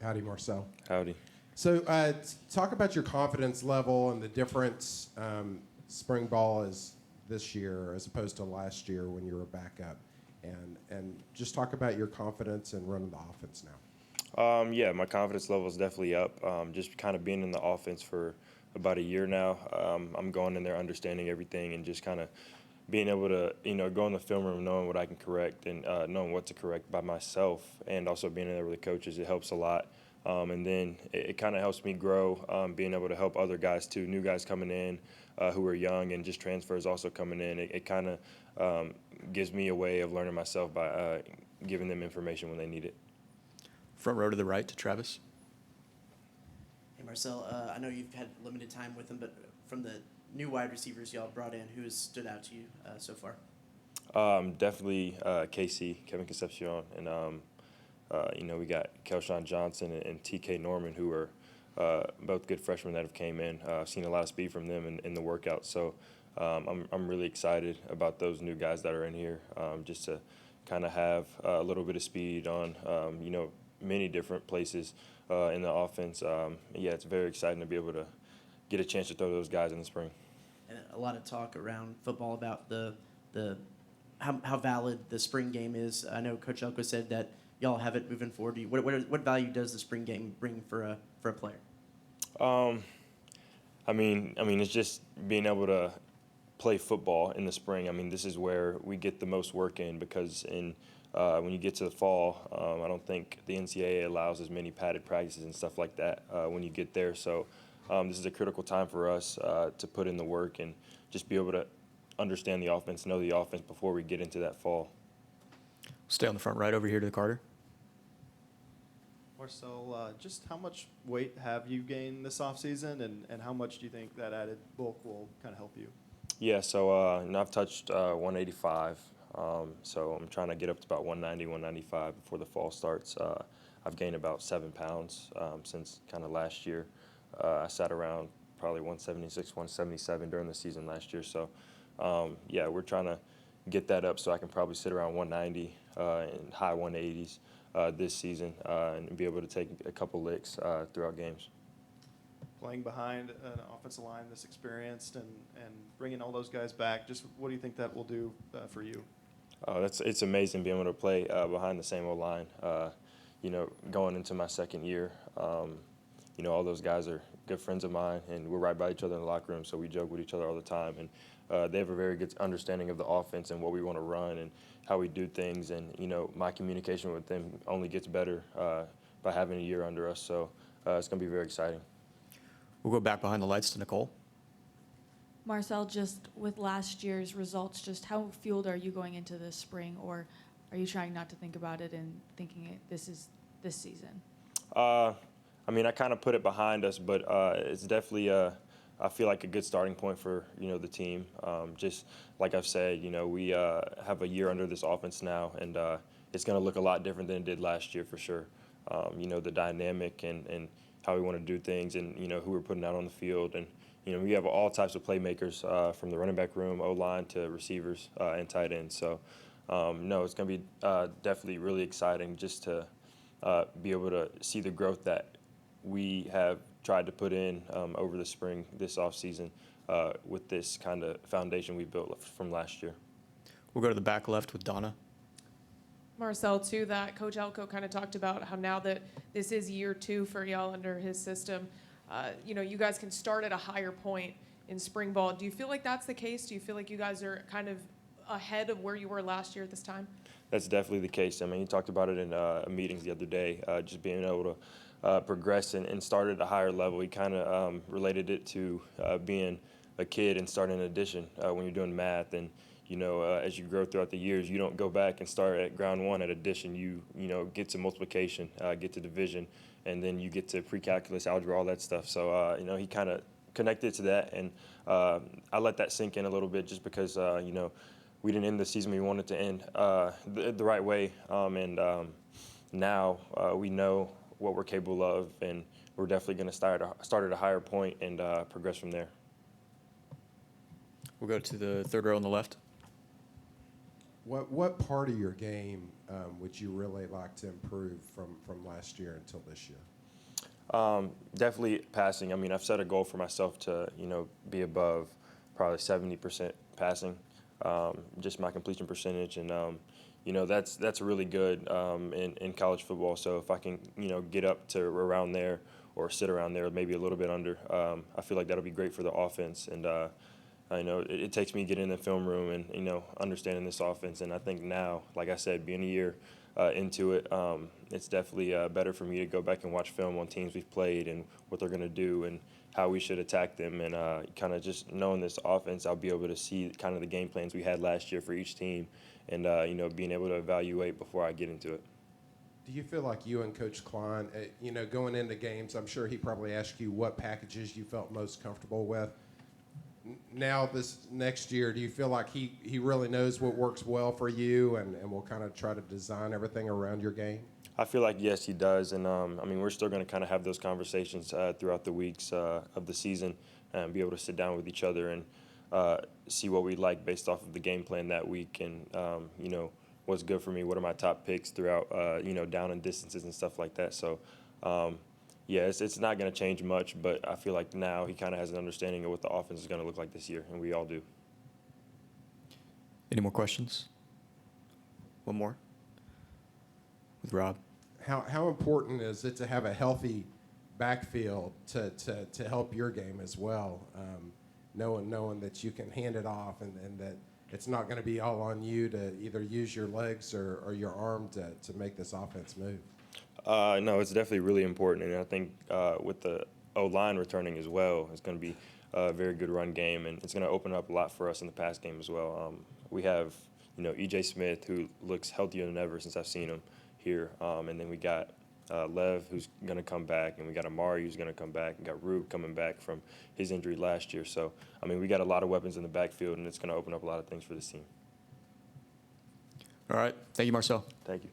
Howdy, Marcel. Howdy. So talk about your confidence level and the difference spring ball is this year as opposed to last year when you were back up. And just talk about your confidence in running the offense now. Yeah, my confidence level is definitely up. Just kind of being in the offense for about a year now, I'm going in there understanding everything and just kind of being able to, go in the film room knowing what I can correct and knowing what to correct by myself, and also being in there with the coaches. It helps a lot. And then it kind of helps me grow, being able to help other guys too, new guys coming in who are young, and just transfers also coming in. It kind of gives me a way of learning myself by giving them information when they need it. Front row to the right to Travis. Hey, Marcel, I know you've had limited time with him, but from the new wide receivers y'all brought in, who has stood out to you so far? Definitely KC, Kevin Concepcion, and we got Kelshawn Johnson and TK Norman, who are both good freshmen that have came in. I've seen a lot of speed from them in the workout, so I'm really excited about those new guys that are in here, just to kind of have a little bit of speed on, many different places in the offense. Yeah, it's very exciting to be able to get a chance to throw those guys in the spring. And a lot of talk around football about how valid the spring game is. I know Coach Elko said that y'all have it moving forward. What value does the spring game bring for a player? I mean, it's just being able to play football in the spring. I mean, this is where we get the most work in, because when you get to the fall, I don't think the NCAA allows as many padded practices and stuff like that when you get there. So this is a critical time for us to put in the work and just be able to understand the offense, know the offense before we get into that fall. Stay on the front right over here to the Carter. Marcel, just how much weight have you gained this offseason, and how much do you think that added bulk will kind of help you? Yeah, so I've touched 185, so I'm trying to get up to about 190, 195 before the fall starts. I've gained about 7 pounds since kind of last year. I sat around probably 176, 177 during the season last year. So, yeah, we're trying to get that up so I can probably sit around 190 and high 180s this season and be able to take a couple licks throughout games. Playing behind an offensive line this experienced and bringing all those guys back, just what do you think that will do for you? It's amazing being able to play behind the same old line. Going into my second year, all those guys are good friends of mine, and we're right by each other in the locker room, so we joke with each other all the time. And they have a very good understanding of the offense and what we want to run and how we do things. And, my communication with them only gets better by having a year under us. So it's going to be very exciting. We'll go back behind the lights to Nicole. Marcel, just with last year's results, just how fueled are you going into this spring, or are you trying not to think about it and thinking this is this season? I kind of put it behind us, but it's definitely, I feel like a good starting point for, the team. Just like I've said, we have a year under this offense now, and it's going to look a lot different than it did last year for sure. The dynamic and how we want to do things, and, who we're putting out on the field. And, we have all types of playmakers from the running back room, O-line to receivers and tight ends. So, no, it's going to be definitely really exciting just to be able to see the growth that we have tried to put in over the spring, this offseason, with this kind of foundation we built from last year. We'll go to the back left with Donna. Marcel, too, that Coach Elko kind of talked about how now that this is year 2 for y'all under his system, you guys can start at a higher point in spring ball. Do you feel like that's the case? Do you feel like you guys are kind of ahead of where you were last year at this time? That's definitely the case. I mean, he talked about it in meetings the other day, just being able to progress and start at a higher level. He kind of related it to being a kid and starting an addition when you're doing math. And, as you grow throughout the years, you don't go back and start at ground one at addition. You get to multiplication, get to division, and then you get to pre-calculus, algebra, all that stuff. So, he kind of connected to that. And I let that sink in a little bit just because, we didn't end the season we wanted to end the right way. Now we know what we're capable of, and we're definitely going to start at a higher point and progress from there. We'll go to the third row on the left. What part of your game would you really like to improve from last year until this year? Definitely passing. I mean, I've set a goal for myself to, be above probably 70% passing, just my completion percentage. And, that's really good in college football. So if I can, get up to around there or sit around there, maybe a little bit under, I feel like that'll be great for the offense. And I know it takes me getting in the film room and, understanding this offense. And I think now, like I said, being a year into it, it's definitely better for me to go back and watch film on teams we've played and what they're going to do and how we should attack them. And kind of just knowing this offense, I'll be able to see kind of the game plans we had last year for each team and, being able to evaluate before I get into it. Do you feel like you and Coach Klein, going into games, I'm sure he probably asked you what packages you felt most comfortable with. Now this next year, do you feel like he really knows what works well for you and will kind of try to design everything around your game? I feel like, yes, he does. And, we're still going to kind of have those conversations throughout the weeks of the season and be able to sit down with each other and see what we like based off of the game plan that week and, what's good for me, what are my top picks throughout, down and distances and stuff like that. So, yeah, it's not going to change much, but I feel like now he kind of has an understanding of what the offense is going to look like this year, and we all do. Any more questions? One more with Rob. How important is it to have a healthy backfield to help your game as well? Knowing that you can hand it off and that it's not going to be all on you to either use your legs or your arm to make this offense move. No, it's definitely really important, and I think with the O-line returning as well, it's going to be a very good run game, and it's going to open up a lot for us in the pass game as well. We have, E.J. Smith, who looks healthier than ever since I've seen him here, and then we got Lev, who's going to come back, and we got Amari, who's going to come back, and got Rube coming back from his injury last year. So, we got a lot of weapons in the backfield, and it's going to open up a lot of things for this team. All right. Thank you, Marcel. Thank you.